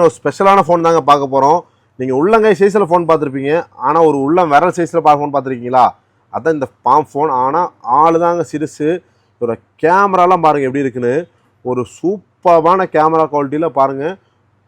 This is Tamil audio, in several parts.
ஒரு ஸ்பெஷலான ஃபோன் தாங்க பார்க்க போகிறோம். நீங்கள் உள்ளங்கை சைஸில் ஃபோன் பார்த்துருப்பீங்க, ஆனால் ஒரு உள்ளம் விரல் சைஸில் ஃபோன் பார்த்துருக்கீங்களா? அதான் இந்த பாம் ஃபோன். ஆனால் ஆளு தாங்க சிறுசு. ஒரு கேமராலாம் பாருங்கள் எப்படி இருக்குன்னு. ஒரு சூப்பரான கேமரா குவாலிட்டியில் பாருங்கள்.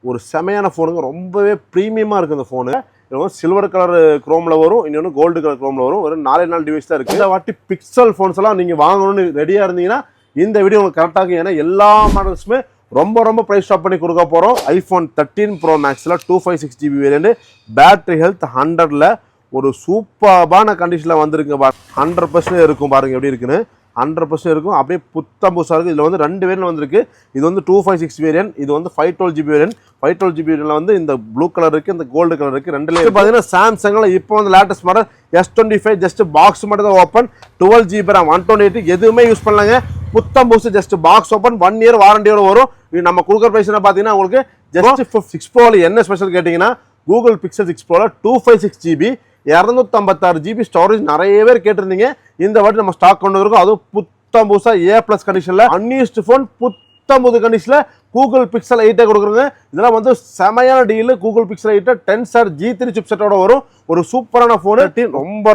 ஒரு செமையான ஃபோனுங்க. ரொம்பவே ப்ரீமியமாக இருக்குது இந்த ஃபோனு. இன்னொன்று சில்வர் கலர் குரோமில் வரும், இன்னொன்று கோல்டு கலர் குரோமில் வரும். ஒரு 4 டிவைஸ் தான் இருக்குது. இந்த வாட்டி பிக்சல் ஃபோன்ஸ் எல்லாம் நீங்கள் வாங்கணும்னு ரெடியாக இருந்தீங்கன்னா இந்த வீடியோ உங்களுக்கு கரெக்டாக இருக்கும். ஏன்னா எல்லா மாடல்ஸுமே ரொம்ப ப்ரைஸ் ஸ்டாப் பண்ணி கொடுக்க போகிறோம். iPhone 13 Pro Maxல 256GB வேரியண்ட், பேட்டரி ஹெல்த் 100ல் ஒரு சூப்பரான கண்டிஷனில் வந்துருக்கு. 100% இருக்கும் பாருங்கள் எப்படி இருக்குன்னு. 100% இருக்கும். அப்படியே புத்தம் புதுசாக இருக்குது. இதில் வந்து 2 வேரியன்ட் வந்திருக்கு. இது வந்து 256 வேரியன்ட், இது வந்து 512GB வேரியன்ட். 512GB வேரியன்ட்ல வந்து இந்த ப்ளூ கலர் இருக்குது, இந்த கோல்டு கலர் இருக்குது. ரெண்டுலேயும் பார்த்தீங்கன்னா சாம்சங்கில் இப்போ வந்து latest model S25 just box மட்டும் தான் ஓப்பன். 12GB RAM 128 எதுவுமே யூஸ் பண்ணலாங்க. புத்தம் புதுசு ஜஸ்ட் பாக்ஸ் ஓப்பன். 1 இயர் வாரண்டியோட வரும். இது நம்ம கொடுக்குற ப்ரைஸ்னா பார்த்தீங்கன்னா உங்களுக்கு ஜஸ்ட் 6 Proல என்ன ஸ்பெஷல் கேட்டிங்கன்னா, Google Pixel 6 Proல 256GB 256GB storage நிறைய பேர் கேட்டிருந்தீங்க. இந்த வாட்டி நம்ம ஸ்டாக் கொண்டு வந்திருக்கோம். அதுவும் புத்தம் புதுசா A+ கண்டிஷனில் அன்யூஸ்டு ஃபோன் புத்தம் புது கண்டிஷனில் கூகுள் பிக்சல் 8 கொடுக்குறோங்க. இதெல்லாம் வந்து செமையான டீல். கூகுள் பிக்சல் 8 10 G3 சிப்செட்டோட வரும். ஒரு சூப்பரான ஃபோனு.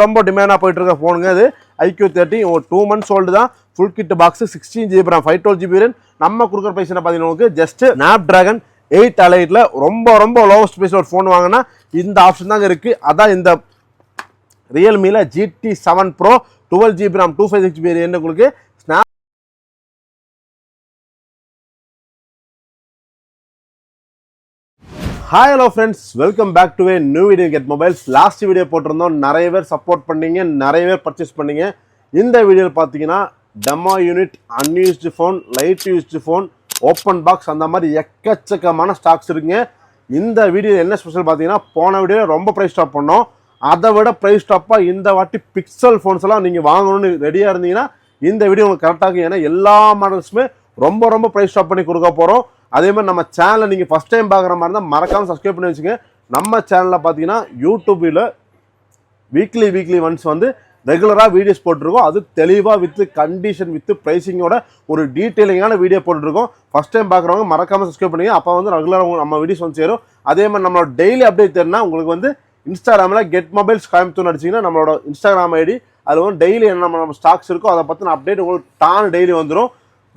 ரொம்ப டிமாண்டாக போயிட்டு இருக்க ஃபோனுங்க. இது IQ30 ஒரு 2 months ஓல்டு தான். Full kit box 16GB RAM 512GB variant. நம்ம கொடுக்குற ப்ரைஸ் என்ன பார்த்தீங்கன்னா ஜஸ்ட் Snapdragon 8 Eliteல ரொம்ப லோவஸ்ட் ப்ரைஸில் ஒரு ஃபோன் வாங்கினா இந்த ஆப்ஷன் தாங்க இருக்குது. அதான் இந்த ரியல்மியில் GT7 Pro 12GB RAM 256GB variant உங்களுக்கு hi hello friends, welcome back to a new video Get Mobiles. Last video போட்டிருந்தோம், நிறைய பேர் சப்போர்ட் பண்ணீங்க, நிறைய பேர் பர்ச்சேஸ் பண்ணீங்க. இந்த வீடியோவில் பார்த்தீங்கன்னா demo unit, unused phone, light used phone, open box, அந்த மாதிரி எக்கச்சக்கமான ஸ்டாக்ஸ் இருக்குங்க. இந்த வீடியோ என்ன ஸ்பெஷல் பார்த்தீங்கன்னா, போன வீடியோவில் ரொம்ப ப்ரைஸ் ஸ்டாப் பண்ணோம். அதை விட ப்ரைஸ் ஸ்டாப்பாக இந்த வாட்டி பிக்சல் ஃபோன்ஸ் எல்லாம் நீங்கள் வாங்கணும்னு ரெடியாக இருந்தீங்கன்னா இந்த வீடியோ உங்களுக்கு கரெக்டாக இருக்கும். ஏன்னா எல்லா மாடல்ஸுமே ரொம்ப ப்ரைஸ் ஸ்டாப் பண்ணி கொடுக்க போகிறோம். அதே மாதிரி நம்ம சேனலை நீங்கள் ஃபஸ்ட் டைம் பார்க்குற மாதிரி இருந்தால் மறக்காமல் சப்ஸ்கிரைப் பண்ணி வச்சுங்க. நம்ம சேனலில் பார்த்தீங்கன்னா யூடியூப்பில் வீக்லி ஒன்ஸ் வந்து ரெகுலராக வீடியோஸ் போட்டிருக்கோம். அது தெளிவாக வித் கண்டிஷன் வித் ப்ரைஸிங்கோட ஒரு டீட்டெயிலிங்கான வீடியோ போட்டுருக்கோம். ஃபஸ்ட் டைம் பார்க்குறவங்க மறக்காமல் சப்ஸ்கிரைப் பண்ணுங்க. அப்போ வந்து ரெகுலராக நம்ம வீடியோஸ் வந்து சேரும். அதே மாதிரி நம்மளோட டெய்லி அப்டேட் தெரினா உங்களுக்கு வந்து இன்ஸ்டாகிராமில் கெட் மொபைல்ஸ் கோயம்புத்தூர் அடிச்சிங்கன்னா நம்மளோட இன்ஸ்டாகிராம் ஐடி, அதில் வந்து டெய்லி என்ன நம்ம ஸ்டாக்ஸ் இருக்கோ அதை பற்றின அப்டேட் உங்களுக்கு டெய்லி வந்துடும்.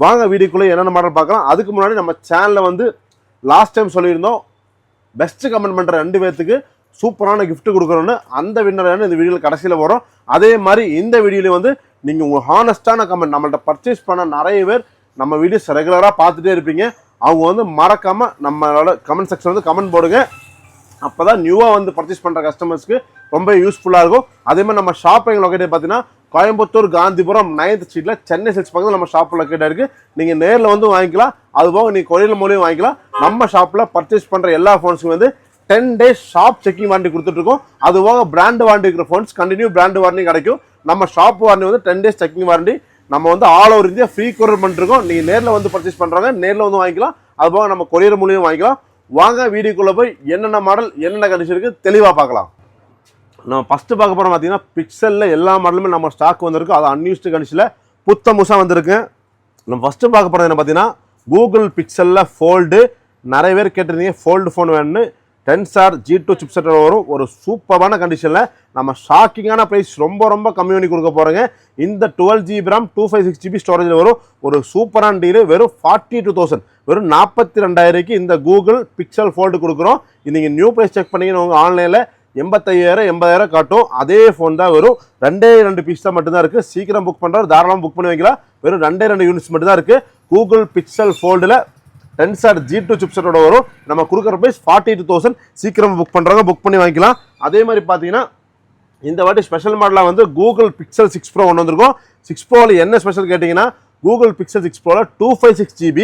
வாங்க வீடியோக்குள்ளே என்னென்ன மாடல் பார்க்கலாம். அதுக்கு முன்னாடி நம்ம சேனலில் வந்து லாஸ்ட் டைம் சொல்லியிருந்தோம், பெஸ்ட்டு கமெண்ட் பண்ணுற 2 பேர்த்துக்கு சூப்பரான கிஃப்ட் கொடுக்குறோன்னு. அந்த வின்னரான இந்த வீடியோவில் கடைசியில் வரும். அதே மாதிரி இந்த வீடியோவில் வந்து நீங்கள் உங்கள் ஹானஸ்டான கமெண்ட், நம்மள்ட்ட பர்ச்சேஸ் பண்ண நிறைய பேர் நம்ம வீடியோஸ் ரெகுலராக பார்த்துட்டே இருப்பீங்க. அவங்க வந்து மறக்காமல் நம்மளோட கமெண்ட் செக்ஷன் வந்து கமெண்ட் போடுங்க. அப்போ தான் நியூவாக வந்து பர்ச்சேஸ் பண்ணுற கஸ்டமர்ஸ்க்கு ரொம்ப யூஸ்ஃபுல்லாக இருக்கும். அதே மாதிரி நம்ம ஷாப்பிங் லொக்கேட் பார்த்தீங்கன்னா கோயம்புத்தூர் காந்திபுரம் 9th ஸ்ட்ரீட்டில் சென்னை சில்க்ஸ் பக்கத்தில் நம்ம ஷாப் லொக்கேட் இருக்குது. நீங்கள் நேரில் வந்து வாங்கிக்கலாம். அதுபோக நீங்கள் கொரியர் மூலியம் வாங்கிக்கலாம். நம்ம ஷாப்பில் பர்ச்சேஸ் பண்ணுற எல்லா ஃபோன்ஸுக்கும் வந்து 10 days ஷாப் செக்கிங் வாரண்டி கொடுத்துட்ருக்கோம். அதுபோக பிராண்டு வாரண்டி இருக்கிற ஃபோன்ஸ் கண்டினியூ பிராண்டு வாரண்டி கிடைக்கும். நம்ம ஷாப் வாரண்டி வந்து 10 days செக்கிங் வாரண்டி. நம்ம வந்து all over India free courier பண்ணிருக்கோம். நீங்கள் நேரில் வந்து பர்ச்சேஸ் பண்ணுறாங்க, நேரில் வந்து வாங்கிக்கலாம். அதுபோக நம்ம கொரியர் மூலியம் வாங்கிக்கலாம். வாங்க வீடியோக்குள்ளே போய் என்னென்ன மாடல் என்னென்ன கண்டிஷன் இருக்குது தெளிவாக பார்க்கலாம். நம்ம ஃபஸ்ட்டு பார்க்க போகிறோம் பார்த்தீங்கன்னா, பிக்சலில் எல்லா மாடலுமே நம்ம ஸ்டாக் வந்திருக்கு. அது அன்யூஸ்டு கண்டிஷனில் புத்தமுசாக வந்திருக்கு. நம்ம ஃபஸ்ட்டு பார்க்க போகிறது என்ன பார்த்தீங்கன்னா, கூகுள் பிக்சலில் ஃபோல்டு. நிறைய பேர் கேட்டிருந்தீங்க ஃபோல்டு ஃபோன் வேணும்னு. 10 G2 சிப்செட்டோட வரும். ஒரு சூப்பரான கண்டிஷனில் நம்ம ஷாக்கிங்கான ப்ரைஸ் ரொம்ப கம்மி பண்ணி கொடுக்க போகிறோங்க. இந்த 12GB RAM 256GB ஸ்டோரேஜில் வரும். ஒரு சூப்பரான டீலு. வெறும் 42,000, வெறும் 42,000 இந்த கூகுள் பிக்சல் ஃபோல்டு கொடுக்குறோம். இது நீங்கள் நியூ ப்ரைஸ் செக் பண்ணிங்கன்னா உங்கள் ஆன்லைனில் 85,000 80,000 காட்டும். அதே ஃபோன் தான். வெறும் 2 பீஸ் தான் மட்டும்தான் இருக்குது. சீக்கிரம் புக் பண்ணுறோம், தாராளமாக புக் பண்ணி வைக்கலாம். வெறும் 2 யூனிட்ஸ் மட்டும் தான் இருக்குது. கூகுள் பிக்சல் ஃபோல்டில் 10 G2 சிப்செட்டோட வரும். நம்ம கொடுக்குற ப்ரைஸ் 42,000. சீக்கிரம் புக் பண்ணுறாங்க, புக் பண்ணி வாங்கிக்கலாம். அதே மாதிரி பார்த்தீங்கன்னா இந்த வாட்டி ஸ்பெஷல் மாடலாக வந்து கூகுள் பிக்சல் 6 Pro ஒன்று வந்திருக்கும். 6 Proவில் என்ன ஸ்பெஷல் கேட்டிங்கன்னா, Google Pixel 6 Proவில் 256GB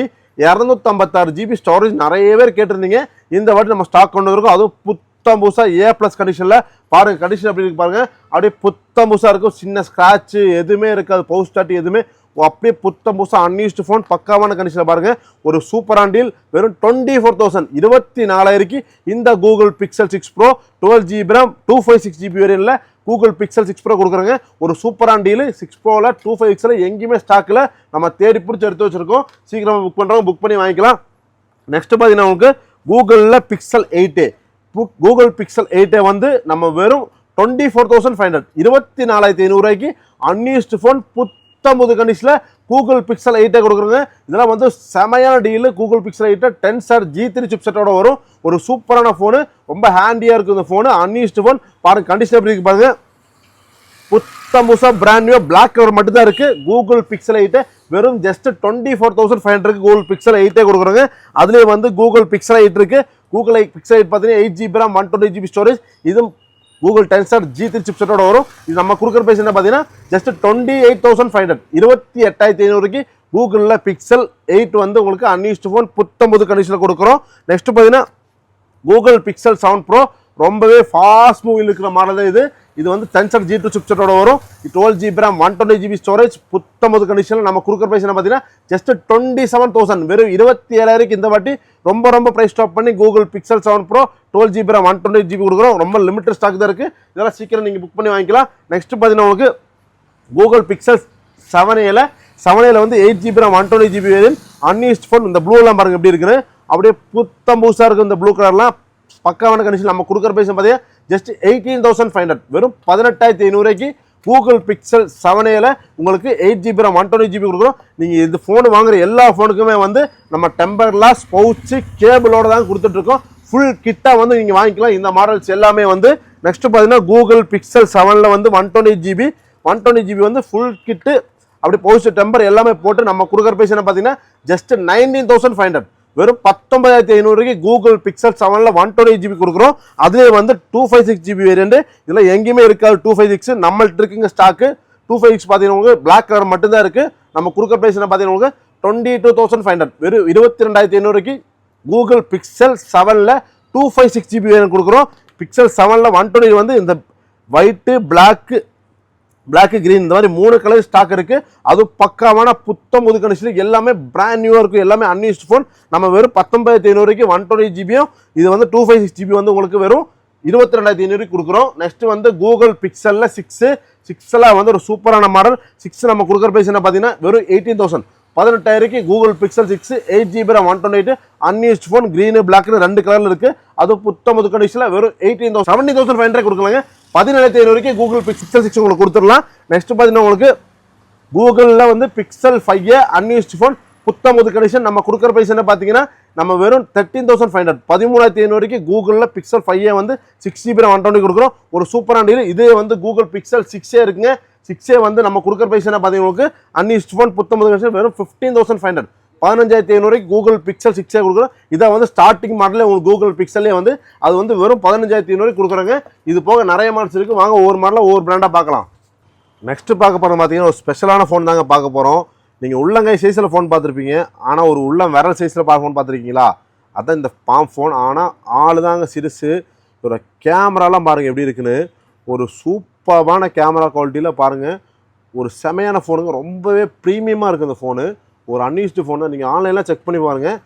256GB storage நிறைய பேர் கேட்டிருந்தீங்க. இந்த வாட்டி நம்ம ஸ்டாக் கொண்டு வந்திருக்கோம். அதுவும் புத்தம் புதுசாக A+ கண்டிஷனில் பாருங்கள். கண்டிஷன் அப்படி இருக்கு பாருங்கள். அப்படியே புத்தம் புதுசாக இருக்கும். சின்ன ஸ்க்ராட்சு எதுவுமே இருக்காது, பவுச் ஸ்டார்ட் எதுவுமே. அப்படியே புத்தம் புதுசாக அன்யூஸ்டு ஃபோன் பக்காவான கண்டிஷனில் பாருங்கள். ஒரு சூப்பரான டீல். வெறும் 24,000 24,000 இந்த Google Pixel 6 Pro 12GB RAM 256GB வேரியன்ட்ல கூகுள் பிக்சல் 6 Pro கொடுக்குறாங்க. ஒரு சூப்பரான டீலு. 6 Proவில் 256 எங்கேயுமே ஸ்டாக்கில் நம்ம தேடி பிடிச்சி எடுத்து வச்சுருக்கோம். சீக்கிரமாக புக் பண்ணுறவங்க புக் பண்ணி வாங்கிக்கலாம். நெக்ஸ்ட் பார்த்தீங்கன்னா உங்களுக்கு கூகுளில் pixel 8A Google pixel 8A வந்து நம்ம வெறும் 24,500 24,500 அன்யூஸ்டு ஃபோன் புத்தம்புது கண்டிஷனில் கூகுள் பிக்சல் 8A கொடுக்குறோங்க. இதெல்லாம் வந்து செமையான டீலு. கூகுள் பிக்சல் 8 10 G3 சிப்செட்டோட வரும். ஒரு சூப்பரான ஃபோனு, ரொம்ப ஹேண்டியாக இருக்கும் இந்த ஃபோனு. அன்யூஸ்டு ஃபோன் பாருங்க, கண்டிஷன் எப்படி இருக்கு பாருங்க. புத்தம்புசா பிராண்ட் நியூ பிளாக் கலர் மட்டும் தான் இருக்கு. கூகுள் பிக்சல் 8 வெறும் ஜஸ்ட் 24,500 கூகுள் பிக்சல் 8 கொடுக்குறாங்க. அதுலேயே வந்து கூகுள் பிக்சல் 8 இருக்கு. கூகுள் பிக்சல் 8 பார்த்தீங்கன்னா 8GB RAM 128GB ஸ்டோரேஜ். இதுவும் கூகுள் 10 G3 சிப்செட்டோட வரும். இது நம்ம கொடுக்குற பிரைஸ் என்ன பார்த்தீங்கன்னா ஜஸ்ட் 28,500 28,500 கூகுளில் பிக்சல் 8 வந்து உங்களுக்கு அன்யூஸ்டு ஃபோன் புத்தம்புது கண்டிஷனில் கொடுக்குறோம். நெக்ஸ்ட் பார்த்தீங்கன்னா கூகுள் பிக்சல் 7 Pro ரொம்பவே ஃபாஸ்ட் மூவிங் இருக்கிற மாடல் தான் இது. இது வந்து 10 G2 சிப்செட்டோட வரும். 12GB RAM 128GB ஸ்டோரேஜ் புத்தம்புது கண்டிஷனில் நம்ம கொடுக்குற பிரைஸ் என்ன பார்த்தீங்கன்னா ஜஸ்ட் 27,000 வெறும் 27,000 இந்த வாட்டி ரொம்ப ப்ரைஸ் ஸ்டாப் பண்ணி Google pixel 7 Pro 12GB RAM 128GB கொடுக்குறோம். ரொம்ப லிமிட்டட் ஸ்டாக் தான் இருக்குது. இதெல்லாம் சீக்கிரம் நீங்கள் புக் பண்ணி வாங்கிக்கலாம். நெக்ஸ்ட் பார்த்தீங்கன்னா உங்களுக்கு கூகுள் பிக்சல் 7Aல வந்து 8GB RAM 128GB variant unused phone. இந்த ப்ளூலாம் பாருங்க எப்படி இருக்குன்னு, அப்படியே புத்தம்பூசாக இருக்கும் இந்த ப்ளூ கலர்லாம். பக்காவான கண்டிஷன் நம்ம கொடுக்குற பிரைஸ் பார்த்தீங்கன்னா ஜஸ்ட் 18,500 வெறும் 18,500 கூகுள் பிக்சல் 7Aல உங்களுக்கு 8GB RAM 128GB கொடுக்குறோம். நீங்கள் இந்த ஃபோனு வாங்குற எல்லா ஃபோனுக்குமே வந்து நம்ம டெம்பர் கிளாஸ் பவுச்சு கேபிளோட தான் கொடுத்துட்ருக்கோம். ஃபுல் கிட்டாக வந்து நீங்கள் வாங்கிக்கலாம் இந்த மாடல்ஸ் எல்லாமே வந்து. நெக்ஸ்ட் பார்த்தீங்கன்னா கூகுள் பிக்சல் 7 வந்து 128GB வந்து ஃபுல் கிட்டு அப்படி பவுச்சு டெம்பர் எல்லாமே போட்டு நம்ம கொடுக்குற பிரைஸ் என்ன பார்த்தீங்கன்னா ஜஸ்ட் 19,500 வெறும் 19,500 கூகுள் பிக்சல் 7 128GB கொடுக்குறோம். அதுலேயே வந்து 256GB வேரியண்ட். இதெல்லாம் எங்கேயுமே இருக்காது 256. நம்மள்ட்ட இருக்குங்க ஸ்டாக்கு 256 பார்த்தீங்கன்னா உங்களுக்கு பிளாக் கலர் மட்டும்தான் இருக்குது. நம்ம கொடுக்குற பிரைஸ் என்ன பார்த்தீங்கன்னா உங்களுக்கு 22,500 வெறும் 22,500 கூகுள் பிக்சல் 7 256GB வேரியண்ட் கொடுக்குறோம். பிக்சல் 7 120 வந்து இந்த ஒயிட்டு பிளாக் கிரீன் இந்த மாதிரி 3 கலர் ஸ்டாக் இருக்கு. அது பக்காவான புத்தம் புது கண்டிஷன் எல்லாமே பிராண்ட் நியூவா இருக்கும். எல்லாமே அன்யூஸ்ட் ஃபோன். நம்ம வெறும் 19,500 128GB இது வந்து 256GB வந்து உங்களுக்கு வெறும் 22,500 கொடுக்குறோம். நெக்ஸ்ட் வந்து கூகுள் பிக்சல்ல 6 வந்து ஒரு சூப்பரான மாடல். 6 நம்ம கொடுக்குற பிரைஸ் என்ன பார்த்தீங்கன்னா வெறும் 18,000 18,000 Google Pixel 6 8GB RAM 128 unused phone. கிரீனு பிளாக்னு 2 கலர்ல இருக்கு. அது புத்தம் புது கண்டிஷன்ல வெறும் 17,500 கொடுக்கலாங்க. 17,500 கூகுள் பிக்சல் 6 உங்களுக்கு கொடுத்துடலாம். நெக்ஸ்ட் பார்த்தீங்கன்னா உங்களுக்கு கூகுளில் வந்து பிக்சல் 5 அன்யூஸ்ட் ஃபோன் புத்தம்புது கண்டிஷன். நம்ம கொடுக்குற பிரைஸ் என்ன பார்த்தீங்கன்னா நம்ம வெறும் 13,500 13,500 கூகுளில் பிக்சல் 5 வந்து 6GB RAM 120 கொடுக்குறோம். ஒரு சூப்பரான டீல். இதே வந்து கூகுள் பிக்சல் 6 இருக்குங்க. 6 வந்து நம்ம கொடுக்குற பிரைஸ் என்ன பார்த்தீங்கன்னா உங்களுக்கு அன்யூஸ்ட் ஃபோன் புத்தம்புது கண்டிஷன் வெறும் 15,500 15,500 கூகுள் பிக்சல் 6 கொடுக்குறோம். இதை வந்து ஸ்டார்டிங் மாடலே உங்களுக்கு கூகுள் பிக்சல்லே வந்து அது வந்து வெறும் 15,500 கொடுக்குறாங்க. இது போக நிறைய மாடல்ஸ் இருக்குது. வாங்க ஒவ்வொரு மாடலில் ஒவ்வொரு பிராண்டாக பார்க்கலாம். நெக்ஸ்ட் பார்க்க போகிறோம் பார்த்தீங்கன்னா ஒரு ஸ்பெஷலான ஃபோன் தாங்க பார்க்க போகிறோம். நீங்கள் உள்ளங்கை சைஸில் ஃபோன் பார்த்துருப்பீங்க, ஆனால் ஒரு உள்ளம் விரல் சைஸில் ஃபோன் பார்த்துருக்கீங்களா? அதான் இந்த பாம் ஃபோன். ஆனால் ஆள் தாங்க சிறுசு. ஒரு கேமராலாம் பாருங்கள் எப்படி இருக்குன்னு. ஒரு சூப்பரான கேமரா குவாலிட்டியில் பாருங்கள். ஒரு செமையான ஃபோனுங்க. ரொம்பவே ப்ரீமியமாக இருக்குது இந்த ஃபோனு. ஒரு அன்யூஸ்டு ஃபோனை நீங்கள் ஆன்லைனில் செக் பண்ணி பாருங்கள்.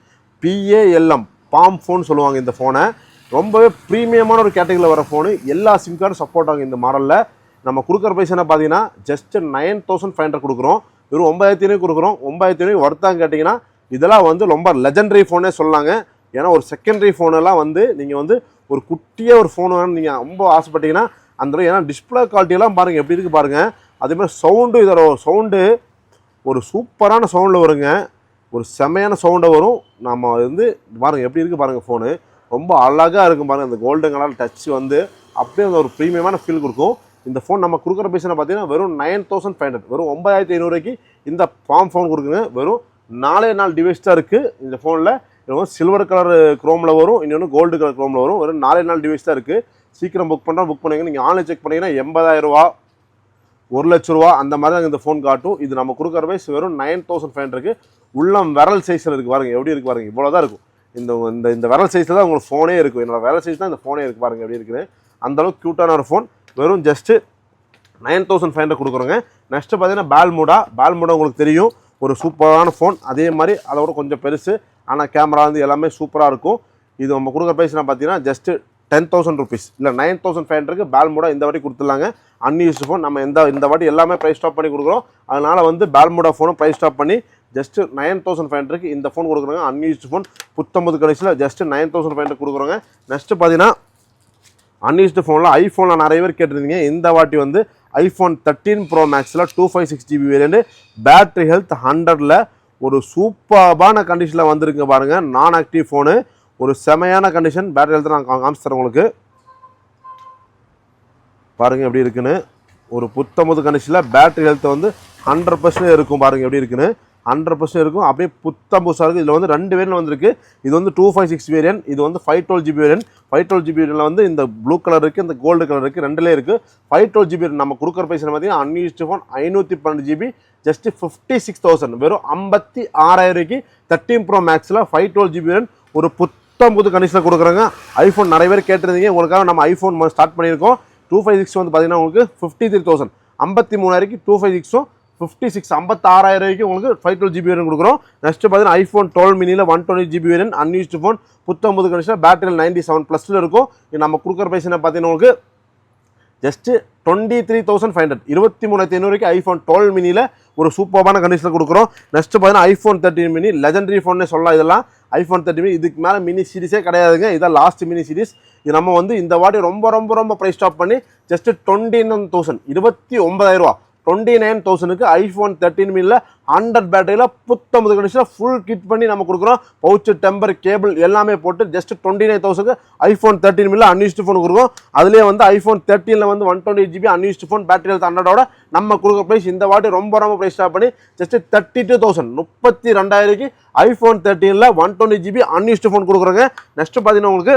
PALM பாம் ஃபோன் சொல்லுவாங்க இந்த ஃபோனை. ரொம்பவே ப்ரீமியமான ஒரு கேட்டகரியில் வர ஃபோனு. எல்லா சிம் கார்டும் சப்போர்ட் ஆகும் இந்த மாடலில். நம்ம கொடுக்குற பிரைஸ் என்ன பார்த்தீங்கன்னா ஜஸ்ட் 9,500 கொடுக்குறோம். வெறும் 9,500 கொடுக்குறோம். 9,500 ஒர்த்தாங்க கேட்டிங்கன்னா இதெல்லாம் வந்து ரொம்ப லெஜெண்டரி ஃபோனே சொல்லலாங்க. ஏன்னா ஒரு செகண்டரி ஃபோனெல்லாம் வந்து நீங்கள் வந்து ஒரு குட்டியாக ஒரு ஃபோன் வேணும்னு நீங்கள் ரொம்ப ஆசைப்பட்டீங்கன்னா அந்த ஏன்னா டிஸ்பிளே குவாலிட்டியெல்லாம் பாருங்கள் எப்படி இருக்குது பாருங்கள். அதேமாதிரி சவுண்டு இதோட சவுண்டு ஒரு சூப்பரான சவுண்டில் வருங்க. ஒரு செமையான சவுண்டை வரும். நம்ம வந்து பாருங்கள் எப்படி இருக்குது பாருங்கள் ஃபோனு. ரொம்ப அழகாக இருக்கும் பாருங்கள். அந்த கோல்டன் கலர் டச் வந்து அப்படியே அந்த ஒரு ப்ரீமியமான ஃபீல் கொடுக்கும். இந்த ஃபோன் நம்ம கொடுக்குற பைசா பார்த்தீங்கன்னா வெறும் 9,500 வெறும் 9,500 இந்த பாம் ஃபோன் கொடுக்குங்க. வெறும் 4 டிவைஸ் தான் இருக்குது இந்த ஃபோனில். இது சில்வர் கலர் க்ரோமில் வரும், இன்னொன்று கோல்டு கலர் க்ரோமில் வரும். வெறும் 4 டிவைஸ் தான் இருக்குது. சீக்கிரம் புக் பண்ணுறோம், புக் பண்ணுங்க. நீங்கள் ஆன்லைன் செக் பண்ணிங்கன்னா 80,000 ரூபா 1 லட்ச ரூபா அந்த மாதிரி தான் இந்த ஃபோன் காட்டும். இது நம்ம கொடுக்குற பிரைஸ் வெறும் 9,500 உள்ளம் விரல் சைஸில் இருக்குது பாருங்கள் எப்படி இருக்குது பாருங்கள். இவ்வளோ தான் இருக்கும். இந்த விரல் சைஸில் தான் உங்களுக்கு ஃபோனே இருக்கும். என்னோட விரல் சைஸ் தான் இந்த ஃபோனே இருக்குது பாருங்கள் எப்படி இருக்குது. அந்தளவுக்கு க்யூட்டான ஒரு ஃபோன். வெறும் ஜஸ்ட்டு 9,500 கொடுக்குறோங்க. நெக்ஸ்ட்டு பார்த்தீங்கன்னா பால்மோடா உங்களுக்கு தெரியும், ஒரு சூப்பரான ஃபோன். அதே மாதிரி அதோட கொஞ்சம் பெருசு, ஆனால் கேமரா வந்து எல்லாமே சூப்பராக இருக்கும். இது நம்ம கொடுக்குற ப்ரைஸ்னால் பார்த்தீங்கன்னா ஜஸ்ட்டு 10,000 ருபீஸ் இல்லை 9,500 பால்மோடா இந்த வாட்டி கொடுத்துடலாங்க. அன்யூஸ்டு ஃபோன் நம்ம இந்த வாட்டி எல்லாமே ப்ரைஸ் ஸ்டாப் பண்ணி கொடுக்குறோம். அதனால் வந்து பால்மோடா ஃபோனும் ப்ரைஸ் ஸ்டாப் பண்ணி ஜஸ்ட் 9500 இந்த ஃபோன் கொடுக்குறாங்க. அன்யூஸ்டு ஃபோன் புத்தம்பது கடைசியில் ஜஸ்ட் 9500 கொடுக்குறாங்க. நெக்ஸ்ட் பார்த்தீங்கன்னா அன்யூஸ்டு ஃபோனில் ஐஃபோனில் நிறைய பேர் கேட்டிருந்தீங்க. இந்த வாட்டி வந்து iPhone 13 Pro Maxல 256GB வேரியண்ட், பேட்டரி ஹெல்த் 100ல் ஒரு சூப்பர்பான கண்டிஷனில் வந்திருக்கு பாருங்க. நான் ஆக்டிவ் ஃபோனு, ஒரு செமையான கண்டிஷன். பேட்டரி ஹெல்த் நான் காமிச்சு தரேன் உங்களுக்கு பாருங்க எப்படி இருக்குன்னு. ஒரு புத்தம்பது கண்டிஷனில் பேட்டரி ஹெல்த் வந்து 100% இருக்கும் பாருங்க எப்படி இருக்குன்னு. 100% இருக்கும், அப்படியே புத்தம் புதுசாக இருக்குது. இதில் வந்து 2 வேரியன்ட் வந்திருக்கு. இது வந்து 256 வேரியன்ட், இது வந்து 512GB வேரியன்ட். 512GB வேரியன்ட்ல வந்து இந்த ப்ளூ கலர் இருக்குது, இந்த கோல்டு கலர் இருக்குது, ரெண்டுலேயே இருக்குது. 512GB நம்ம கொடுக்குற பைசா பார்த்தீங்கன்னா அன்யூஸ்டு ஃபோன் 512GB ஜஸ்ட் 56,000, வெறும் 56,000 13 Pro Maxல 512GB வேரியன்ட் ஒரு புத்தம் புது கண்டிஷனில் கொடுக்குறாங்க. ஐஃபோன் நிறைய பேர் கேட்டிருந்தீங்க, உங்களுக்காக நம்ம ஐஃபோன் ஸ்டார்ட் பண்ணியிருக்கோம். 256 வந்து பார்த்தீங்கன்னா உங்களுக்கு 53,000, 53,000 256 56 56,000 உங்களுக்கு 512GB வேரியன்ட் கொடுக்குறோம். நெக்ஸ்ட் பார்த்தீங்கன்னா ஐஃபோன் 12 மினியில் 120GB வேரியன்ட் அன்யூஸ்டு ஃபோன் புத்தம்பது கண்டிஷன், பேட்டரி 97+ இருக்கும். நம்ம கொடுக்குற பைசா பார்த்தீங்கன்னா உங்களுக்கு ஜஸ்ட் 23,500, 23,500 ஐஃபோன் 12 மினியில் ஒரு சூப்பரான கண்டிஷனில் கொடுக்குறோம். நெக்ஸ்ட் பார்த்தீங்கன்னா ஐஃபோன் 13 மினி லெஜெண்டரி ஃபோன்னே சொல்லலாம். இதெல்லாம் ஐஃபோன் 13 மினி, இதுக்கு மேலே மினி சீரிஸே கிடையாதுங்க. இதான் லாஸ்ட் மினி சீரிஸ். இது நம்ம வந்து இந்த வாட்டி ரொம்ப ரொம்ப ரொம்ப ப்ரைஸ் ஸ்டாப் பண்ணி ஜஸ்ட் 29,000, 29,000 29,000க்கு ஐஃபோன் 13 மினியில் 100 பேட்டரியில் புத்தம்பது கண்டிஷனில் ஃபுல் கிட் பண்ணி நம்ம கொடுக்குறோம். பவுச்சு, டெம்பர், கேபிள் எல்லாமே போட்டு ஜஸ்ட் 29,000க்கு ஐஃபோன் 13 மினியில் அன்யூஸ்டு ஃபோன் கொடுக்குறோம். அதுலேயே வந்து ஐஃபோன் 13ல் வந்து 128GB unused phone battery health 100ஓட நம்ம கொடுக்குற ப்ரைஸ் இந்த வாட்டி ரொம்ப ரொம்ப ப்ரைஸ் ஸ்டாப் பண்ணி ஜஸ்ட் 32,000, 32,000க்கு ஐஃபோன் 13ல் 120GB அன்யூஸ்டு ஃபோன் கொடுக்குறோங்க. நெக்ஸ்ட் பார்த்தீங்கன்னா உங்களுக்கு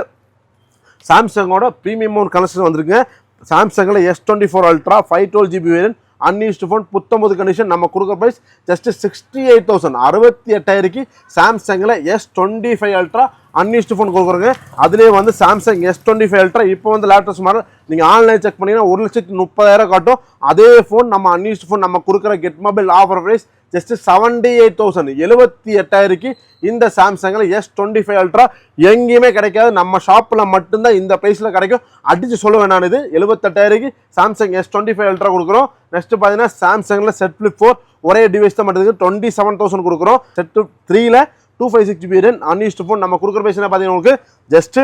சாம்சங்கோட ப்ரீமியம் கலெக்ஷன் வந்திருக்குங்க. சாம்சங்கில் S24 Ultra 512GB variant unused phone புத்தம்பது கண்டிஷன் நம்ம கொடுக்குற ப்ரைஸ் ஜஸ்ட் 68,000, 68,000க்கு சாம்சங்கில் S25 Ultra அன்யூஸ்டு ஃபோன் கொடுக்குறோங்க. அதுலேயே வந்து சாம்சங் S25 Ultra இப்போ வந்து லேட்டஸ்ட் மாடல் நீங்கள் ஆன்லைன் செக் பண்ணிங்கன்னா 1,30,000 காட்டும். அதே ஃபோன் நம்ம அன்யூஸ்டு ஃபோன் நம்ம கொடுக்குற get mobile offer price just 78,000, 78,000க்கு இந்த சாம்சங்கில் S25 Ultra எங்கேயுமே கிடைக்காது. நம்ம ஷாப்பில் மட்டும்தான் இந்த ப்ரைஸில் கிடைக்கும். அடித்து சொல்ல வேணாம், இது 78,000க்கு சாம்சங் S25 Ultra கொடுக்குறோம். நெக்ஸ்ட் பார்த்தீங்கன்னா சாம்சங்கில் செட் ஃபிளிப் 4 ஒரே டிவைஸ் தான் மட்டும் 27,000 கொடுக்குறோம். செட் 3ல 256GB வேரியன்ட் அன்யூஸ்டு ஃபோன் நம்ம கொடுக்குற ப்ரைஸ் பார்த்தீங்கன்னா உங்களுக்கு ஜஸ்ட்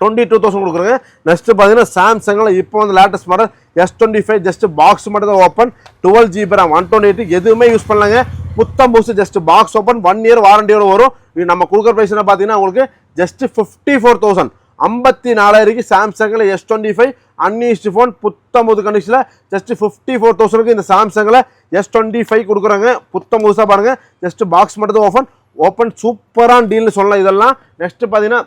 22,000 கொடுக்குறேங்க. நெக்ஸ்ட் பார்த்தீங்கன்னா சாம்சங்கில் இப்போ வந்து latest model S25 just box மட்டும் தான் ஓப்பன், 12GB RAM 128 எதுவுமே யூஸ் பண்ணலாங்க. புத்தம் புதுசு ஜஸ்ட் பாக்ஸ் ஓப்பன் 1 இயர் வாரண்டியோட வரும். இது நம்ம கொடுக்குற ப்ரைஸ் பார்த்தீங்கன்னா உங்களுக்கு ஜஸ்ட் 54,000, 54,000க்கு சாம்சங்கில் S25 அன்யூஸ்டு ஃபோன் புத்தம் புது கண்டிஷனில் ஜஸ்ட் 54,000க்கு இந்த சாம்சங்கில் S25 கொடுக்குறாங்க. புத்தம் புதுசாக பாருங்கள், ஜஸ்ட் பாக்ஸ் மட்டும் தான் ஓப்பன் சூப்பரான டீல்னு சொல்லலாம் இதெல்லாம். நெக்ஸ்ட் பார்த்தீங்கன்னா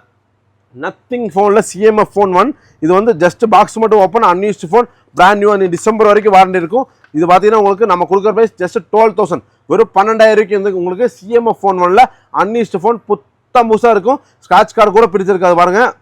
நத்திங் ஃபோனில் CMF ஃபோன் 1, இது வந்து ஜஸ்ட் பாக்ஸ் மட்டும் open unused phone, brand new, December வரைக்கும் வாரண்டி இருக்கும். இது பார்த்தீங்கன்னா உங்களுக்கு நம்ம கொடுக்குற ப்ரைஸ் ஜஸ்ட் 12,000, வெறும் 12,000க்கு வந்து உங்களுக்கு CMF ஃபோன் 1ல் அன்யூஸ்டு ஃபோன் புத்தம் புதுசாக இருக்கும். ஸ்க்ராட்ச் கார்டு கூட பிரிச்சிருக்காது பாருங்கள்,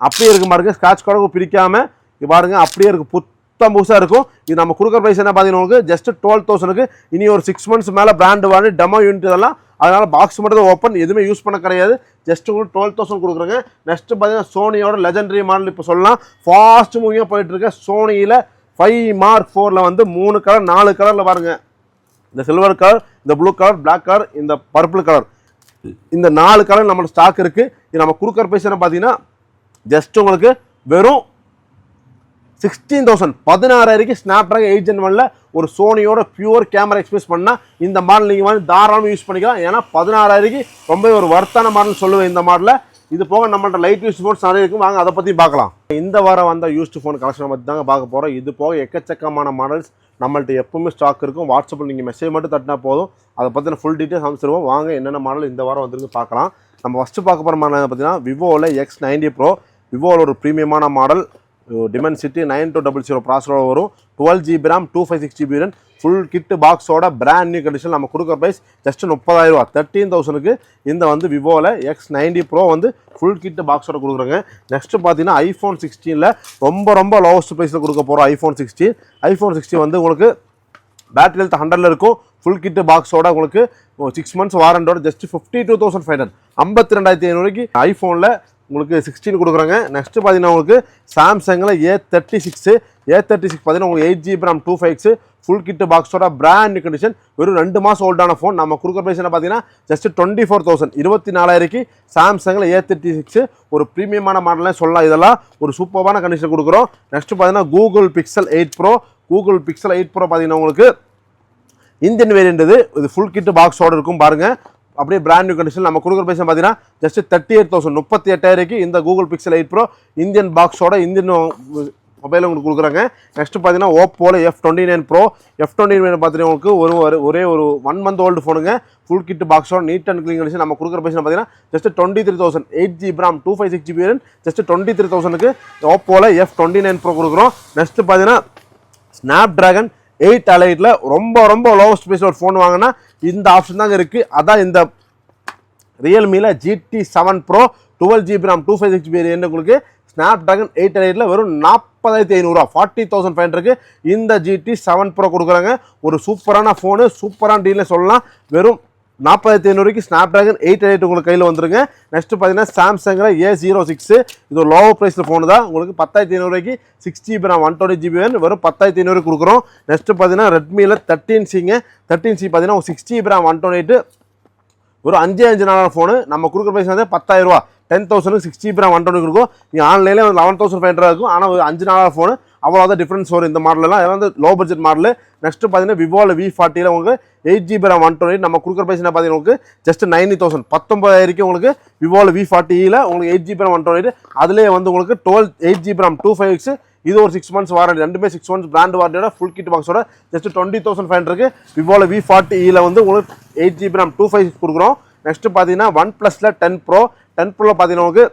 அப்படியே இருக்கும் பாருங்கள். ஸ்க்ராட்ச் கார்டு பிரிக்காமல் இது பாருங்கள் அப்படியே இருக்குது, புத்தம் புதுசாக இருக்கும். இது நம்ம கொடுக்குற ப்ரைஸ் என்ன பார்த்தீங்கன்னா உங்களுக்கு ஜஸ்ட் 12,000க்கு. இனி ஒரு 6 months மேலே பிராண்டு வாங்கி டெமோ யூனிட் இதெல்லாம், அதனால் பாக்ஸ் மட்டும் தான் ஓப்பன், எதுவுமே யூஸ் பண்ண கிடையாது. ஜஸ்ட் உங்களுக்கு 12,000 கொடுக்குறேங்க. நெக்ஸ்ட் பார்த்தீங்கன்னா சோனியோட லெஜெண்டரி மாடல் இப்போ சொல்லலாம், ஃபாஸ்ட் மூவிங்காக போயிட்டு இருக்க சோனியில் 5 Mark 4ல் வந்து 3 கலர் 4 கலரில் பாருங்கள். இந்த சில்வர் கலர், இந்த ப்ளூ கலர், பிளாக் கலர், இந்த பர்பிள் கலர், இந்த 4 கலர் நம்மளோட ஸ்டாக் இருக்குது. இது நம்ம கொடுக்குற பைசா பார்த்தீங்கன்னா ஜஸ்ட் உங்களுக்கு வெறும் 16,000, 16,000க்கு ஸ்னாப்ட்ராகன் 8 Gen 1ல் ஒரு சோனியோட பியூர் கேமரா எக்ஸ்பீரியன்ஸ் பண்ணால் இந்த மாடல் நீங்கள் வந்து தாராளமாக யூஸ் பண்ணிக்கலாம். ஏன்னா 16,000க்கு ரொம்ப ஒரு வர்த்தான மாடல் சொல்லுவேன் இந்த மாடலில். இது போக நம்மள்ட்ட லைட் யூஸ் ஃபோன்ஸ் நிறைய இருக்கும், வாங்க அதை பற்றி பார்க்கலாம். இந்த வாரம் வந்த யூஸ்டு ஃபோன் கலெக்ஷனை பற்றி தாங்க பார்க்க போகிறோம். இது போக எக்கச்சக்கமான மாடல்ஸ் நம்மள்ட்ட எப்பவுமே ஸ்டாக் இருக்கும். வாட்ஸ்அப்பில் நீங்கள் மெசேஜ் மட்டும் தட்டினா போதும், அதை பற்றின ஃபுல் டீட்டெயில்ஸ் அமைச்சிருவோம். வாங்க என்னென்ன மாடல் இந்த வாரம் வந்துருக்கு பார்க்கலாம். நம்ம ஃபஸ்ட்டு பார்க்க போகிற மாடல் பார்த்தீங்கன்னா விவோவில் X90 Pro. விவோவில் ஒரு ப்ரீமியமான மாடல், டிமென்சிட்டி 9200 ப்ராசரோட வரும், 12GB RAM 256GB variant, full கிட்டு பாக்ஸோட பிராண்ட் நியூ கண்டிஷன் நம்ம கொடுக்குற ப்ரைஸ் ஜஸ்ட் 30,000, 13,000க்கு இந்த வந்து விவோவில் X90 Pro வந்து ஃபுல் கிட்டு பாக்ஸோட கொடுக்குறாங்க. நெக்ஸ்ட்டு பார்த்தீங்கன்னா iPhone 16ல் ரொம்ப ரொம்ப லோவஸ்ட் ப்ரைஸில் கொடுக்க போகிறோம். iPhone 16 வந்து உங்களுக்கு பேட்டரி ஹெல்த் 100ல் இருக்கும், ஃபுல் கிட்டு பாக்ஸோட உங்களுக்கு 6 months வாரண்டோட ஜஸ்ட் 52,500, 52,500க்கு ஐஃபோனில் உங்களுக்கு 16 கொடுக்குறாங்க. நெக்ஸ்ட் பார்த்தீங்கன்னா உங்களுக்கு சாம்சங்கில் A36 பார்த்தீங்கன்னா உங்களுக்கு 8GB RAM 256 ஃபுல் கிட் பாக்ஸோட பிராண்ட் நியூ கண்டிஷன். வெறும் 2 மாதம் ஓல்டான ஃபோன். நம்ம கொடுக்குற ப்ரைஸ் என்ன பார்த்தீங்கன்னா ஜஸ்ட் 24,000 24,000 சாம்சங்கில் A36 ஒரு ப்ரீமியமான மாடலே சொல்லலாம். இதெல்லாம் ஒரு சூப்பரான கண்டிஷன் கொடுக்குறோம். நெக்ஸ்ட் பார்த்தீங்கன்னா கூகுள் பிக்சல் 8 ப்ரோ பார்த்தீங்கன்னா உங்களுக்கு இந்தியன் வேரியன்ட் இது ஃபுல் கிட் பாக்ஸோட இருக்கும் பாருங்கள். அப்படியே பிராண்ட் நியூ கண்டிஷன். நம்ம கொடுக்குற பைசா பார்த்தீங்கன்னா ஜஸ்ட் 38,000 38,000 இந்த கூகுள் பிக்சல் 8 ப்ரோ இந்தியன் பாக்ஸோட இந்தியன் மொபைல் உங்களுக்கு கொடுக்குறாங்க. நெக்ஸ்ட் பார்த்தீங்கன்னா ஓப்போவில் F29 ப்ரோ பார்த்தீங்கன்னா உங்களுக்கு ஒரே ஒரு 1 மந்த் ஓல்டு ஃபோனுங்க. ஃபுல் கிட் பாக்ஸோட நீட் அண்ட் க்ளீன் கண்டிஷன். நம்ம கொடுக்குற பைசா பார்த்தீங்கன்னா just 23,000 8GB RAM 256GB just 23,000க்கு ஓப்போவில் F29 ப்ரோ கொடுக்குறோம். நெக்ஸ்ட் பார்த்தீங்கன்னா ஸ்னாப் ட்ராகன் 8 அலைட்டில் ரொம்ப லோவஸ்ட் ப்ரைஸில் ஒரு ஃபோன் வாங்கினா இந்த ஆப்ஷன் தாங்க இருக்குது. அதான் இந்த ரியல்மியில் GT7 bro 12GB RAM 256GB உங்களுக்கு ஸ்னாப் ட்ராகன் 8 அலைட்டில் வெறும் 40,500 40,500க்கு இந்த GT7 ப்ரோ கொடுக்குறாங்க. ஒரு சூப்பரான ஃபோனு, சூப்பரான டீல்னு சொல்லலாம். வெறும் 40,500 ஸ்னாப் ட்ராகன் 8 அலைட் உங்களுக்கு கையில் வந்துருங்க. நெக்ஸ்ட் பார்த்தீங்கன்னா சாம்சங்கில் A06 இது ஒரு லோவர் ப்ரைஸில் ஃபோனு தான். உங்களுக்கு 10,500 6GB RAM 120GB வெறும் 10,500 கொடுக்குறோம். நெக்ஸ்ட் பார்த்தீங்கன்னா ரெட்மியில் 13C பார்த்தீங்கன்னா 6GB RAM 128 ஒரு 5 நாளான ஃபோனு. நம்ம கொடுக்குற ப்ரைஸ் வந்து 10,000 10,000 6GB RAM 120 கொடுக்கும். நீங்கள் ஆன்லைனில் 11,500 இருக்கும். ஆனால் ஒரு 5 நாளான ஃபோனு அவ்வளோதான் டிஃப்ரென்ஸ் வரும் இந்த மாடலெலாம். இதெல்லாம் வந்து லோ பட்ஜெட் மாடலு. நெக்ஸ்ட் பார்த்தீங்கன்னா விவோவில் V40 உங்களுக்கு 8GB RAM 128 நம்ம கொடுக்குற ப்ரைஸ் என்ன பார்த்தீங்கன்னா உங்களுக்கு ஜஸ்ட் 90,000 19,000 உங்களுக்கு விவோவில் V40 உங்களுக்கு 8GB RAM 128 அதுலேயே வந்து உங்களுக்கு 8GB RAM 256 இது ஒரு 6 months வாரண்டி. ரெண்டுமே 6 months பிராண்ட் வாரண்டியோட ஃபுல் கிட் பாக்ஸோட ஜஸ்ட் 20,500 விவோவில் V40 வந்து உங்களுக்கு 8GB RAM 256 கொடுக்குறோம். நெக்ஸ்ட் பார்த்தீங்கன்னா OnePlusல 10 Pro பார்த்தீங்கன்னா உங்களுக்கு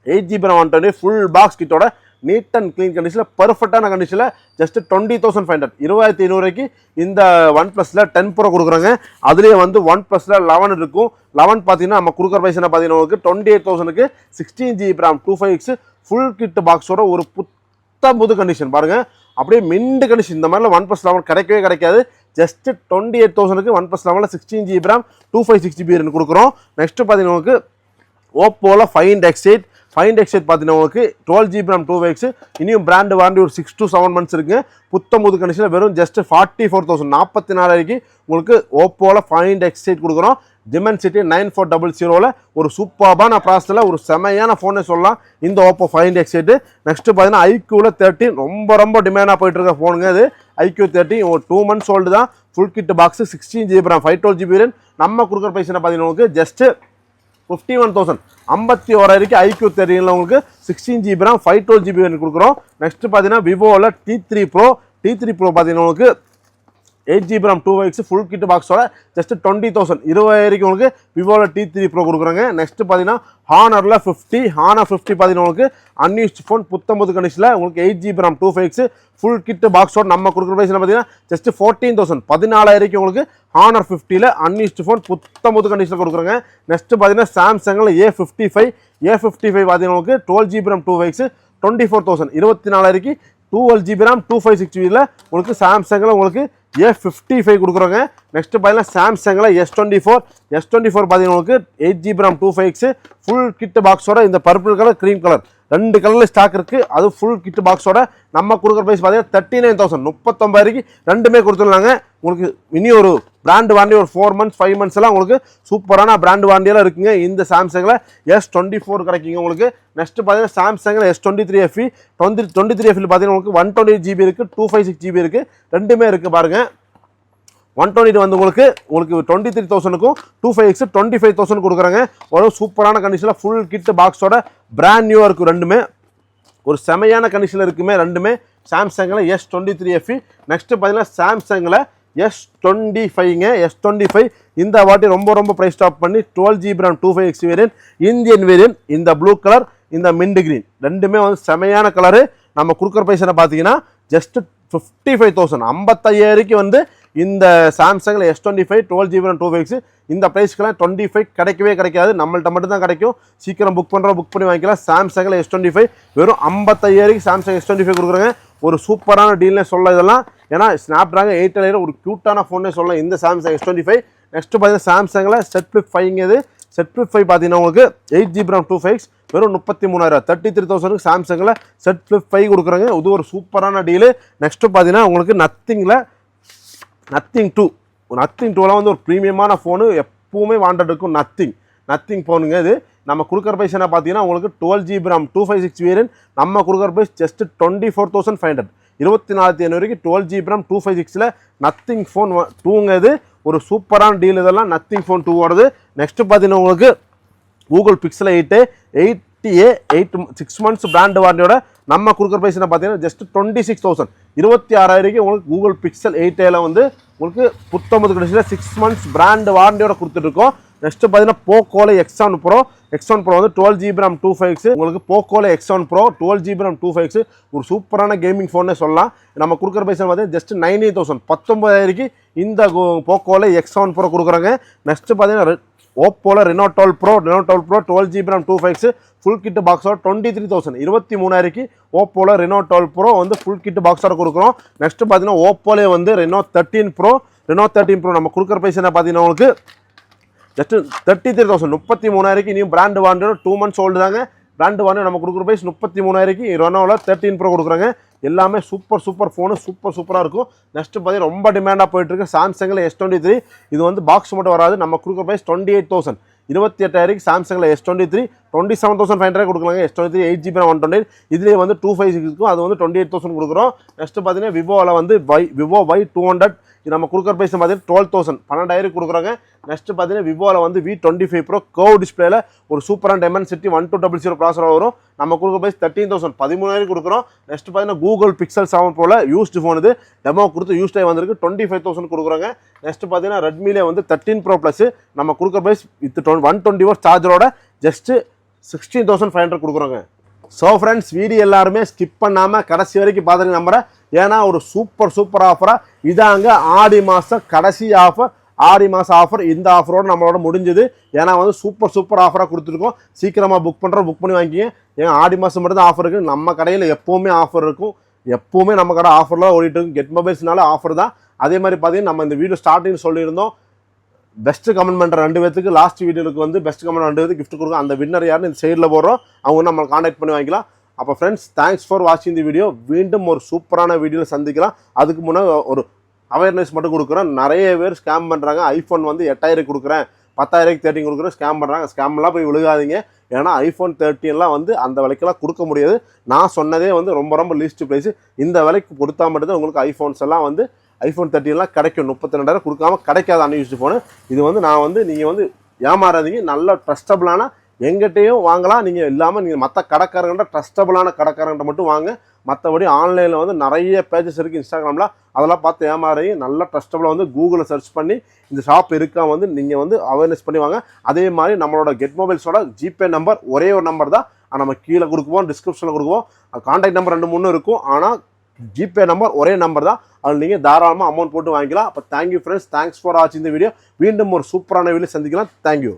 8GB RAM 120 ஃபுல் பாக்ஸ் கிட்டோட நீட் அண்ட் க்ளீன் கண்டிஷனில் பர்ஃபெக்டான கண்டிஷனில் ஜஸ்ட் 20,500 25,000 இந்த OnePlusல 10 Pro கொடுக்குறாங்க. அதுலேயே வந்து OnePlusல 11 இருக்கும். 11 பார்த்தீங்கன்னா நம்ம கொடுக்குற ப்ரைஸ் என்ன பார்த்தீங்கன்னா உங்களுக்கு 28,000க்கு 16GB RAM 256 ஃபுல் கிட் பாக்ஸோட ஒரு புது கண்டிஷன் பாருங்கள். அப்படியே மின்ட் கண்டிஷன். இந்த மாதிரிலாம் OnePlus 11 கிடைக்கவே கிடைக்காது. Just 28,000க்கு OnePlus 11 16GB RAM 256GB கொடுக்குறோம். நெக்ஸ்ட் பார்த்தீங்கன்னா உங்களுக்கு ஓப்போவில் Find X8 பார்த்தீங்கன்னா உங்களுக்கு 12GB RAM 256 இனியும் பிராண்ட் வாரண்டி ஒரு 6 to 7 months இருக்குங்க. புது கண்டிஷனில் வெறும் ஜஸ்ட் 44,000 44,000 உங்களுக்கு ஓப்போவில் Find X8 கொடுக்குறோம். Dimensity 9400 ஒரு சூப்பரான ப்ராசஸில் ஒரு செமையான ஃபோனே சொல்லலாம் இந்த ஓப்போ Find X8. நெக்ஸ்ட் பார்த்தீங்கன்னா iQவில் 13 ரொம்ப டிமாண்டாக போயிட்டு இருக்க ஃபோனுங்க. இது iQ 13 ஒரு 2 months ஓல்டு தான். Full kit box 16GB RAM 512GB நம்ம கொடுக்குற ப்ரைஸ் என்ன பார்த்தீங்கன்னா உங்களுக்கு ஜஸ்ட் 51,000 51,000 iQ 13 உங்களுக்கு 16GB RAM 512GB கொடுக்குறோம். நெக்ஸ்ட் பார்த்தீங்கன்னா விவோவில் T3 Pro பார்த்தீங்கன்னா உங்களுக்கு 8GB RAM 256 ஃபுல் கிட் பாக்ஸோட ஜஸ்ட் 20,000 20,000 உங்களுக்கு விவோவில் T3 Pro கொடுக்குறாங்க. நெக்ஸ்ட் பார்த்தீங்கன்னா ஹானர் 50 பார்த்தீங்கன்னா உங்களுக்கு அன்யூஸ்ட் ஃபோன் புது கண்டிஷனில் உங்களுக்கு 8GB RAM 256 ஃபுல் கிட் பாக்ஸோட நம்ம கொடுக்குற ப்ரைஸ் பார்த்தீங்கன்னா ஜஸ்ட் 14,000 14,000 உங்களுக்கு ஹானர் 50ல் அன்யூஸ்ட் ஃபோன் புது கண்டிஷனில் கொடுக்குறாங்க. நெக்ஸ்ட் பார்த்தீங்கன்னா சாம்சங்கில் A55 பார்த்தீங்கன்னா உங்களுக்கு 12GB RAM 256 24,000 24,000 12GB RAM 256GB உங்களுக்கு சாம்சங்கில் உங்களுக்கு A55 கொடுக்குறோங்க. நெக்ஸ்ட் பார்த்தீங்கன்னா சாம்சங்கில் S24 பார்த்தீங்கன்னா உங்களுக்கு 8GB RAM 256 ஃபுல் கிட் பாக்ஸோட இந்த பர்பிள் கலர் க்ரீம் கலர் 2 கலரில் ஸ்டாக் இருக்குது. அது ஃபுல் கிட் பாக்ஸோட நம்ம கொடுக்குற ப்ரைஸ் பார்த்தீங்கன்னா 39,000 39,000 ரெண்டுமே கொடுத்துருந்தாங்க. உங்களுக்கு இனி ஒரு பிராண்ட் வாரண்டி ஒரு 4 months 5 months எல்லாம் உங்களுக்கு சூப்பரான பிராண்ட் வாரண்டியெல்லாம் இருக்குங்க. இந்த சாம்சங்கில் S24 கிடைக்குங்க உங்களுக்கு. நெக்ஸ்ட் பார்த்தீங்கன்னா சாம்சங்கில் S23 FE 23 FE பார்த்தீங்கன்னா உங்களுக்கு 128GB இருக்குது 256GB இருக்குது ரெண்டுமே இருக்குது பாருங்கள். 128 வந்து உங்களுக்கு 23,000க்கும் 256 25,000 கொடுக்குறாங்க. ஒரு சூப்பரான கண்டிஷனில் ஃபுல் கிட் பாக்ஸோட பிராண்ட் நியூவாக இருக்கும். ரெண்டுமே ஒரு செமையான கண்டிஷனில் இருக்குமே ரெண்டுமே சாம்சங்கில் S23 FE. நெக்ஸ்ட் பார்த்தீங்கன்னா சாம்சங்கில் S25 இந்த வாட்டி ரொம்ப ப்ரைஸ் ஸ்டாப் பண்ணி 12GB RAM 256 variant Indian variant இந்த ப்ளூ கலர் இந்த மின்ட் கிரீன் ரெண்டுமே வந்து செமையான கலரு. நம்ம கொடுக்குற ப்ரைஸ் என்ன பார்த்தீங்கன்னா ஜஸ்ட் 55,000 55,000 வந்து இந்த சாம்சங்கில் S25 12GB RAM 256 இந்த ப்ரைஸ்க்கெல்லாம் 25 கிடைக்கவே கிடைக்காது. நம்மள்ட்ட மட்டும் தான் கிடைக்கும். சீக்கிரம் புக் பண்ணி வாங்கிக்கலாம். சாம்சங்கில் S25 வெறும் 55,000 சாம்சங் S25 கொடுக்குறாங்க. ஒரு சூப்பரான டீல்னே சொல்லலாம் இதெல்லாம். ஏன்னா ஸ்னாப் ட்ராகன் 8 ஒரு க்யூட்டான ஃபோனே சொல்லலாம் இந்த சாம்சங் S25. நெக்ஸ்ட் பார்த்தீங்கன்னா சாம்சங்கில் Z Flip 5 இது செட் ஃபிளிப் 5 பார்த்தீங்கன்னா உங்களுக்கு 8GB RAM 256 வெறும் 33,000 33,000 சாம்சங்கில் செட் ஃபிளிப் 5 கொடுக்குறாங்க. இது ஒரு சூப்பரான டீலு. நெக்ஸ்ட்டு பார்த்தீங்கன்னா உங்களுக்கு நத்திங் 2லாம் வந்து ஒரு ப்ரீமியமான ஃபோனு, எப்பவுமே வாண்டட் இருக்கும். நத்திங் ஃபோனுங்க. இது நம்ம கொடுக்குற ப்ரைஸ் என்ன பார்த்தீங்கன்னா உங்களுக்கு 12GB RAM 256 வேரியன்ட் நம்ம கொடுக்குற ப்ரைஸ் ஜஸ்ட் 24,500 24,500 12GB RAM 256ல் நத்திங் ஃபோன் 2ங்க. ஒரு சூப்பரான டீல். இதெல்லாம் நத்திங் ஃபோன் 2 வருது. நெக்ஸ்ட் பார்த்தீங்கன்னா உங்களுக்கு கூகுள் பிக்சல் 8 6 months பிராண்ட் வாரண்டியோட நம்ம கொடுக்குற ப்ரைஸ் என்ன பார்த்தீங்கன்னா ஜஸ்ட் 26,000 26,000 உங்களுக்கு கூகுள் பிக்சல் 8ஏல வந்து உங்களுக்கு 19 கடைசியில் 6 months பிராண்ட் வாரண்டியோட கொடுத்துட்ருக்கோம். நெக்ஸ்ட் பார்த்தீங்கன்னா போக்கோல X1 Pro வந்து 12GB RAM 256 உங்களுக்கு போக்கோல X1 Pro 12GB RAM 256 ஒரு சூப்பரான கேமிங் ஃபோன்னே சொல்லலாம். நம்ம கொடுக்குற பைசா பார்த்தீங்கன்னா ஜஸ்ட் 19,000 19,000 இந்த போக்கோல X1 Pro கொடுக்குறாங்க. நெக்ஸ்ட் பார்த்தீங்கன்னா ஓப்போல Reno 12 Pro 12GB RAM 256 full kit பாக்ஸோட 23,000 23,000 ஓப்போல Reno 12 Pro வந்து ஃபுல் கிட் பாக்ஸோட கொடுக்குறோம். நெக்ஸ்ட் பார்த்தீங்கன்னா ஓப்போலே வந்து Reno 13 Pro நம்ம கொடுக்குற பைசா என்ன பார்த்தீங்கன்னா உங்களுக்கு ஜஸ்ட் 33,000 33,000 இனியும் பிராண்ட் வாரண்டியோட 2 months ஓல்டு தாங்க. பிராண்ட் வாரண்டி நம்ம கொடுக்குற ப்ரைஸ் 33,000 Renoல 13 Pro கொடுக்குறாங்க. எல்லாமே சூப்பர் ஃபோனு சூப்பராக இருக்கும். நெக்ஸ்ட் பார்த்தீங்கன்னா ரொம்ப டிமாண்டாக போயிட்டு இருக்கு சாம்சங்கில் S23 இது வந்து பாக்ஸ் மட்டும் வராது. நம்ம கொடுக்குற ப்ரைஸ் 28,000 28,000 சாம்சங்கில் S23 27,500 கொடுக்குறாங்க. S23 8GB RAM 128 இதுலேயே வந்து 256 இருக்கும். அது வந்து 28,000 கொடுக்குறோம். நெக்ஸ்ட் பார்த்தீங்கன்னா விவோவில் வந்து விவோ Y200 இது நம்ம கொடுக்குற ப்ரைஸ் பார்த்தீங்கன்னா 12,000 12,000 கொடுக்குறாங்க. நெக்ஸ்ட் பார்த்தீங்கன்னா விவோவில் வந்து V25 Pro கர்வ் டிஸ்பிளேல ஒரு சூப்பரான Dimensity 1200 ப்ராசர் வரும். நம்ம கொடுக்குற ப்ரைஸ் 13,000 13,000 கொடுக்குறோம். நெக்ஸ்ட் பார்த்தீங்கன்னா கூகுள் பிக்சல் 7 Proல யூஸ்டு ஃபோன் இது டெமோ கொடுத்து யூஸ்டே வந்திருக்கு 25,000 கொடுக்குறாங்க. நெக்ஸ்ட் பார்த்தீங்கன்னா ரெட்மிலே வந்து 13 Pro ப்ளஸ் நம்ம கொடுக்குற ப்ரைஸ் வித் 120 வாட் சார்ஜரோட ஜஸ்ட் 16,500 கொடுக்குறோங்க. ஸோ ஃப்ரெண்ட்ஸ் வீடியோ எல்லாருமே ஸ்கிப் பண்ணாமல் கடைசி வரைக்கும் பார்த்துட்டு நம்புறேன். ஏன்னா ஒரு சூப்பர் ஆஃபராக இதாங்க ஆடி மாதம் கடைசி ஆஃபர். ஆடி மாதம் ஆஃபர் இந்த ஆஃபரோடு நம்மளோட முடிஞ்சது. ஏன்னா வந்து சூப்பர் ஆஃபராக கொடுத்துருக்கோம். சீக்கிரமாக புக் பண்ணி வாங்கிங்க. ஏன்னா ஆடி மாதம் மட்டும் தான் ஆஃபர் இருக்குது. நம்ம கடையில் எப்போவுமே ஆஃபர் இருக்கும். எப்போவுமே நம்ம கடை ஆஃபரில் ஓடிட்டு இருக்கும். கெட் மொபைல்ஸ்னால ஆஃபர் தான். அதே மாதிரி பார்த்தீங்கன்னா நம்ம இந்த வீடியோ ஸ்டார்டிங் சொல்லியிருந்தோம் பெஸ்ட் கமெண்ட் பண்ணுற 2 பேருக்கு லாஸ்ட் வீடியோக்கு வந்து பெஸ்ட் கமெண்ட் 2 பேருக்கு கிஃப்ட் கொடுக்கும். அந்த வின்னர் யாருன்னு இந்த சைடில் போடுறோம். அவங்க நம்ம கான்டாக்ட் பண்ணி வாங்கிக்கலாம். அப்போ ஃப்ரெண்ட்ஸ் தேங்க்ஸ் ஃபார் வாட்சிங் தி வீடியோ. மீண்டும் ஒரு சூப்பரான வீடியோவில் சந்திக்கலாம். அதுக்கு முன்னாடி ஒரு அவேர்னஸ் மட்டும் கொடுக்குறேன். நிறைய பேர் ஸ்கேம் பண்ணுறாங்க. ஐஃபோன் வந்து 8,000 கொடுக்குறேன் 10,000 13 கொடுக்குறேன் ஸ்கேம் பண்ணுறாங்க. ஸ்கேம்லாம் போய் விழுகாதீங்க. ஏன்னா ஐஃபோன் 13 வந்து அந்த விலைக்கெல்லாம் கொடுக்க முடியாது. நான் சொன்னதே வந்து ரொம்ப லீஸ்ட் ப்ரைஸ். இந்த விலைக்கு கொடுத்தா மட்டும்தான் உங்களுக்கு ஐஃபோன்ஸ் எல்லாம் வந்து ஐஃபோன் 13 கிடைக்கும். 32,000 கொடுக்காம கிடைக்காத அன்யூஸ்டு ஃபோனு. இது வந்து நான் வந்து நீங்கள் வந்து ஏமாறாதீங்க. நல்ல ட்ரஸ்டபுளான எங்கிட்டையும் வாங்கலாம். நீங்கள் இல்லாமல் நீங்கள் மற்ற கடைக்காரங்கள்ட்ட ட்ரஸ்டபுளான கடைக்காரங்கிட்ட மட்டும் வாங்க. மற்றபடி ஆன்லைனில் வந்து நிறைய பேஜஸ் இருக்குது இன்ஸ்டாகிராமில். அதெல்லாம் பார்த்து ஏமாறீங்க. நல்ல ட்ரஸ்டபுளாக வந்து கூகுளில் சர்ச் பண்ணி இந்த ஷாப் இருக்கா வந்து நீங்கள் வந்து அவேர்னஸ் பண்ணி வாங்க. அதே மாதிரி நம்மளோட கெட் மொபைல்ஸோட ஜிபே நம்பர் ஒரே ஒரு நம்பர் தான். நம்ம கீழே கொடுக்குவோம், டிஸ்கிரிப்ஷனில் கொடுக்குவோம். கான்டாக்ட் நம்பர் 2 3 இருக்கும். ஆனால் ஜிபே நம்பர் ஒரே நம்பர் தான். அதில் நீங்கள் தாராளமாக அமௌண்ட் போட்டு வாங்கிக்கலாம். அப்போ தேங்க்யூ ஃப்ரெண்ட்ஸ். தேங்க்ஸ் ஃபார் வாட்சிங் இந்த வீடியோ. மீண்டும் ஒரு சூப்பரான வீடியோ சந்திக்கலாம். தேங்க்யூ.